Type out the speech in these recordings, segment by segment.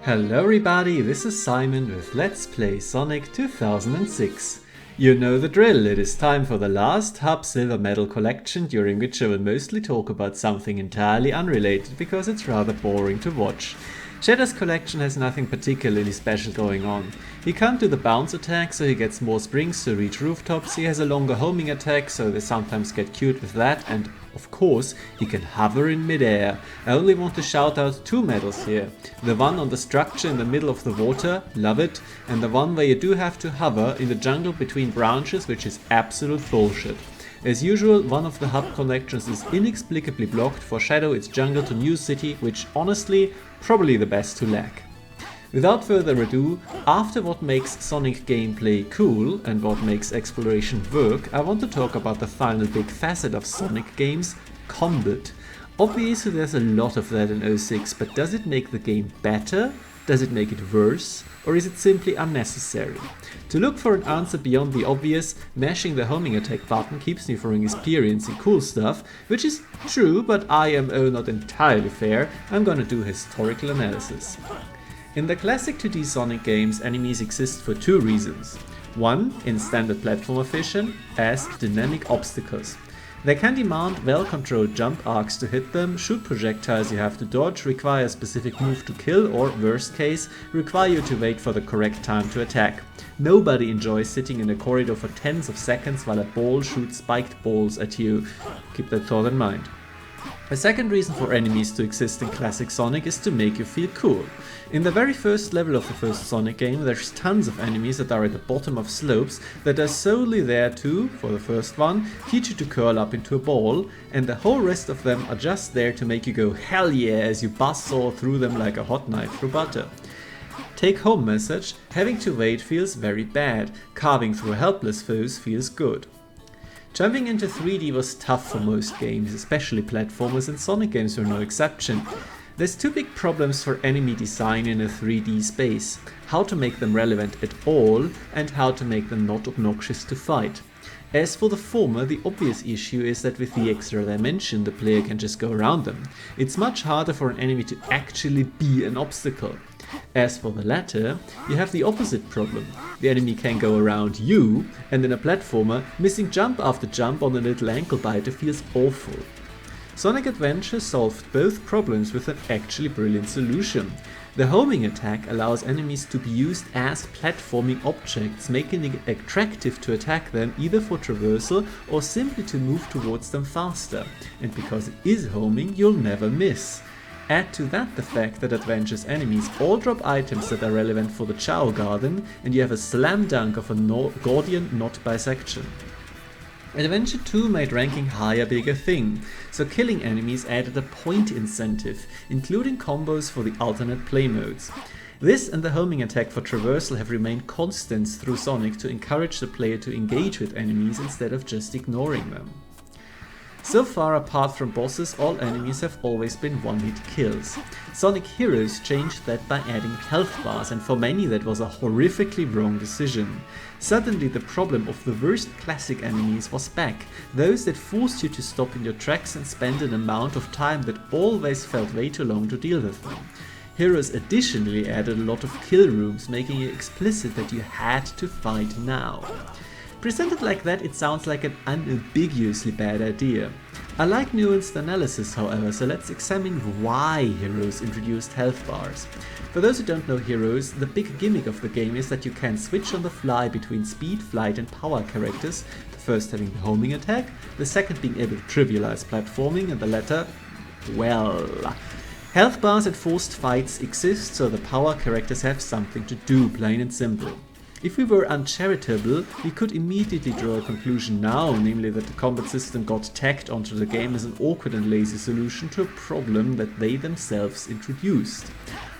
Hello everybody, this is Simon with Let's Play Sonic 2006. You know the drill, it is time for the last Hub Silver Medal collection, during which I will mostly talk about something entirely unrelated because it's rather boring to watch. Shadow's collection has nothing particularly special going on. He can't do the bounce attack, so he gets more springs to reach rooftops, he has a longer homing attack, so they sometimes get cute with that, and of course, he can hover in midair. I only want to shout out two medals here. The one on the structure in the middle of the water, love it, and the one where you do have to hover in the jungle between branches, which is absolute bullshit. As usual, one of the hub connections is inexplicably blocked for Shadow its jungle to New City, which honestly, probably the best to lack. Without further ado, after what makes Sonic gameplay cool and what makes exploration work, I want to talk about the final big facet of Sonic games, combat. Obviously there's a lot of that in 06, but does it make the game better? Does it make it worse? Or is it simply unnecessary? To look for an answer beyond the obvious, mashing the homing attack button keeps me from experiencing cool stuff, which is true, but IMO not entirely fair. I'm gonna do historical analysis. In the classic 2D Sonic games, enemies exist for two reasons. One, in standard platformer fashion, as dynamic obstacles. They can demand well-controlled jump arcs to hit them, shoot projectiles you have to dodge, require a specific move to kill, or, worst case, require you to wait for the correct time to attack. Nobody enjoys sitting in a corridor for tens of seconds while a ball shoots spiked balls at you. Keep that thought in mind. A second reason for enemies to exist in classic Sonic is to make you feel cool. In the very first level of the first Sonic game, there's tons of enemies that are at the bottom of slopes that are solely there to, for the first one, teach you to curl up into a ball, and the whole rest of them are just there to make you go hell yeah as you buzzsaw through them like a hot knife through butter. Take home message, having to wait feels very bad, carving through helpless foes feels good. Jumping into 3D was tough for most games, especially platformers, and Sonic games were no exception. There's two big problems for enemy design in a 3D space: how to make them relevant at all, and how to make them not obnoxious to fight. As for the former, the obvious issue is that with the extra dimension, the player can just go around them. It's much harder for an enemy to actually be an obstacle. As for the latter, you have the opposite problem. The enemy can go around you, and in a platformer, missing jump after jump on a little ankle biter feels awful. Sonic Adventure solved both problems with an actually brilliant solution. The homing attack allows enemies to be used as platforming objects, making it attractive to attack them either for traversal or simply to move towards them faster. And because it is homing, you'll never miss. Add to that the fact that Adventure's enemies all drop items that are relevant for the Chao Garden, and you have a slam dunk of a Gordian knot bisection. Adventure 2 made ranking high a bigger thing, so killing enemies added a point incentive, including combos for the alternate play modes. This and the homing attack for traversal have remained constants through Sonic to encourage the player to engage with enemies instead of just ignoring them. So far, apart from bosses, all enemies have always been one-hit kills. Sonic Heroes changed that by adding health bars, and for many that was a horrifically wrong decision. Suddenly the problem of the worst classic enemies was back, those that forced you to stop in your tracks and spend an amount of time that always felt way too long to deal with them. Heroes additionally added a lot of kill rooms, making it explicit that you had to fight now. Presented like that, it sounds like an unambiguously bad idea. I like nuanced analysis, however, so let's examine why Heroes introduced health bars. For those who don't know Heroes, the big gimmick of the game is that you can switch on the fly between speed, flight and power characters, the first having the homing attack, the second being able to trivialize platforming, and the latter, well... Health bars at forced fights exist so the power characters have something to do, plain and simple. If we were uncharitable, we could immediately draw a conclusion now, namely that the combat system got tacked onto the game as an awkward and lazy solution to a problem that they themselves introduced.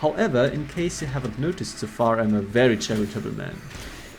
However, in case you haven't noticed so far, I'm a very charitable man.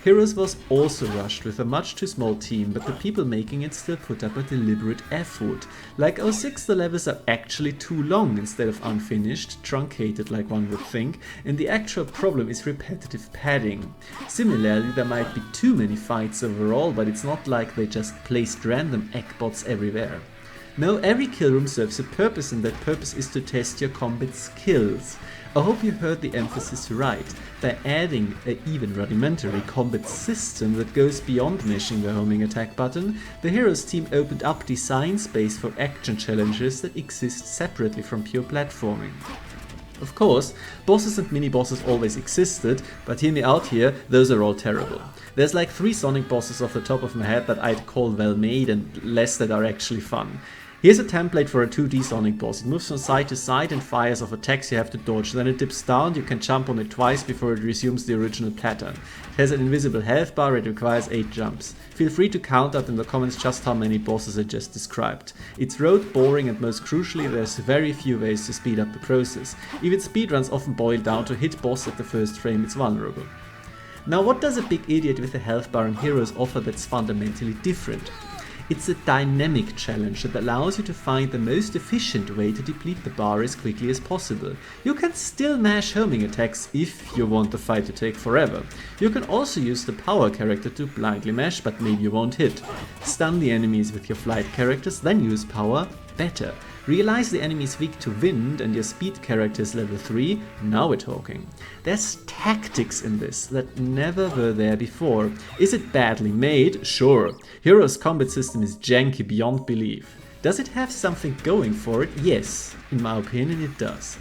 Heroes was also rushed with a much too small team, but the people making it still put up a deliberate effort. Like 06, the levels are actually too long instead of unfinished, truncated like one would think, and the actual problem is repetitive padding. Similarly, there might be too many fights overall, but it's not like they just placed random eggbots everywhere. No, every kill room serves a purpose, and that purpose is to test your combat skills. I hope you heard the emphasis right. By adding an even rudimentary combat system that goes beyond mashing the homing attack button, the Heroes team opened up design space for action challenges that exist separately from pure platforming. Of course, bosses and mini-bosses always existed, but hear me out here, those are all terrible. There's like 3 Sonic bosses off the top of my head that I'd call well made and less that are actually fun. Here's a template for a 2D Sonic boss. It moves from side to side and fires off attacks you have to dodge. Then it dips down, you can jump on it twice before it resumes the original pattern. It has an invisible health bar, it requires 8 jumps. Feel free to count out in the comments just how many bosses I just described. It's rote, boring, and most crucially there's very few ways to speed up the process. Even speedruns often boil down to hit boss at the first frame it's vulnerable. Now what does a big idiot with a health bar in Heroes offer that's fundamentally different? It's a dynamic challenge that allows you to find the most efficient way to deplete the bar as quickly as possible. You can still mash homing attacks if you want the fight to take forever. You can also use the power character to blindly mash, but maybe you won't hit. Stun the enemies with your flight characters, then use power. Better. Realize the enemy is weak to wind and your speed character is level 3, now we're talking. There's tactics in this that never were there before. Is it badly made? Sure. Heroes' combat system is janky beyond belief. Does it have something going for it? Yes, in my opinion it does.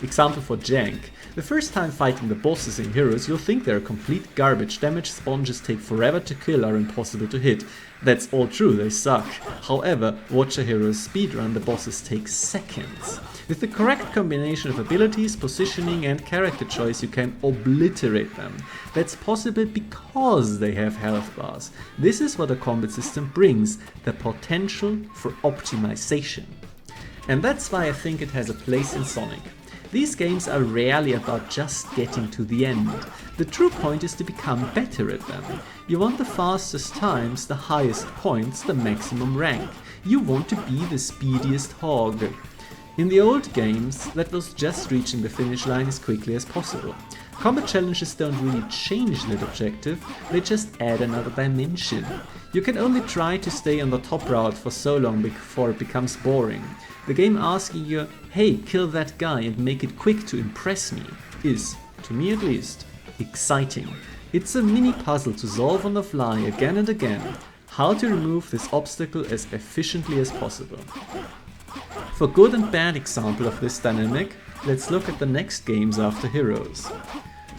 Example for jank. The first time fighting the bosses in Heroes, you'll think they're complete garbage. Damage sponges take forever to kill, are impossible to hit. That's all true, they suck. However, watch a Heroes speedrun, the bosses take seconds. With the correct combination of abilities, positioning and character choice, you can obliterate them. That's possible because they have health bars. This is what a combat system brings, the potential for optimization. And that's why I think it has a place in Sonic. These games are rarely about just getting to the end. The true point is to become better at them. You want the fastest times, the highest points, the maximum rank. You want to be the speediest hog. In the old games, that was just reaching the finish line as quickly as possible. Combat challenges don't really change that objective, they just add another dimension. You can only try to stay on the top route for so long before it becomes boring. The game asking you, hey, kill that guy and make it quick to impress me, is, to me at least, exciting. It's a mini puzzle to solve on the fly again and again, how to remove this obstacle as efficiently as possible. For good and bad example of this dynamic, let's look at the next games after Heroes.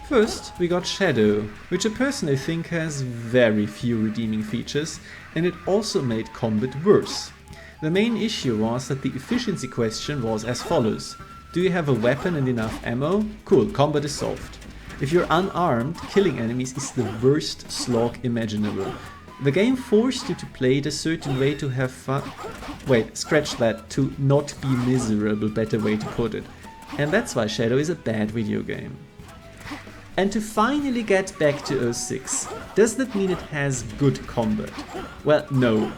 First, we got Shadow, which I personally think has very few redeeming features, and it also made combat worse. The main issue was that the efficiency question was as follows. Do you have a weapon and enough ammo? Cool, combat is solved. If you're unarmed, killing enemies is the worst slog imaginable. The game forced you to play it a certain way to have fun. Wait, scratch that, to not be miserable, better way to put it. And that's why Shadow is a bad video game. And to finally get back to 06, does that mean it has good combat? Well, no.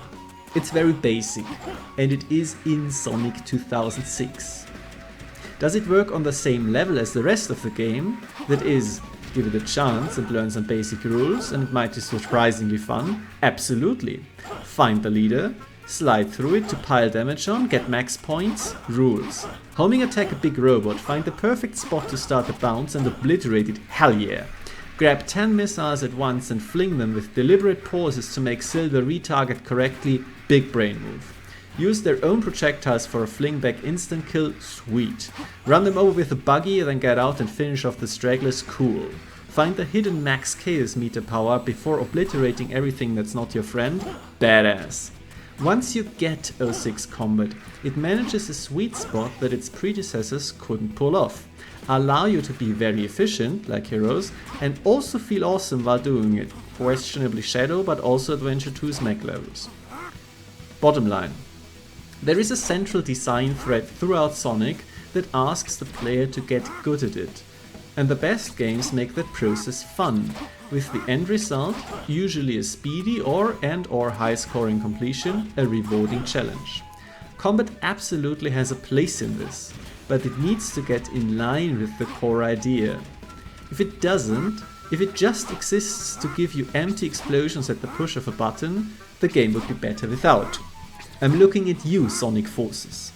It's very basic, and it is in Sonic 2006. Does it work on the same level as the rest of the game? That is, give it a chance and learn some basic rules, and it might be surprisingly fun? Absolutely. Find the leader, slide through it to pile damage on, get max points, rules. Homing attack a big robot, find the perfect spot to start the bounce and obliterate it, hell yeah. Grab 10 missiles at once and fling them with deliberate pauses to make Silver retarget correctly, big brain move. Use their own projectiles for a fling back instant kill, sweet. Run them over with a buggy, then get out and finish off the stragglers, cool. Find the hidden max chaos meter power before obliterating everything that's not your friend, badass. Once you get 06 combat, it manages a sweet spot that its predecessors couldn't pull off. Allow you to be very efficient, like Heroes, and also feel awesome while doing it. Questionably Shadow, but also Adventure 2's mech levels. Bottom line. There is a central design thread throughout Sonic that asks the player to get good at it. And the best games make that process fun, with the end result, usually a speedy or high scoring completion, a rewarding challenge. Combat absolutely has a place in this, but it needs to get in line with the core idea. If it doesn't, if it just exists to give you empty explosions at the push of a button, the game would be better without. I'm looking at you, Sonic Forces.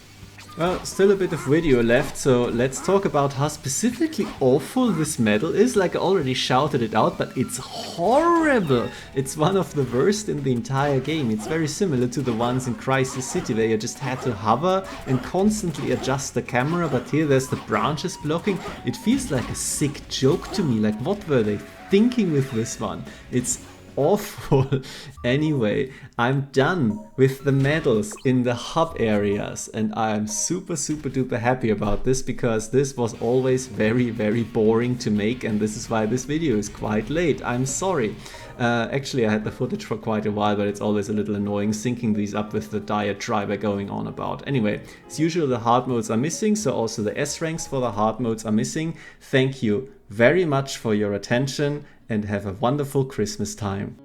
Well, still a bit of video left, so let's talk about how specifically awful this medal is. Like I already shouted it out, but it's horrible. It's one of the worst in the entire game. It's very similar to the ones in Crisis City where you just had to hover and constantly adjust the camera, but here there's the branches blocking. It feels like a sick joke to me. Like, what were they thinking with this one? It's awful. Anyway, I'm done with the medals in the hub areas, and I'm super duper happy about this, because this was always very boring to make, and this is why this video is quite late. I'm sorry. Actually, I had the footage for quite a while, but it's always a little annoying syncing these up with the diatribe we're going on about. Anyway, as usual, the hard modes are missing, so also the S ranks for the hard modes are missing. Thank you very much for your attention, and have a wonderful Christmas time.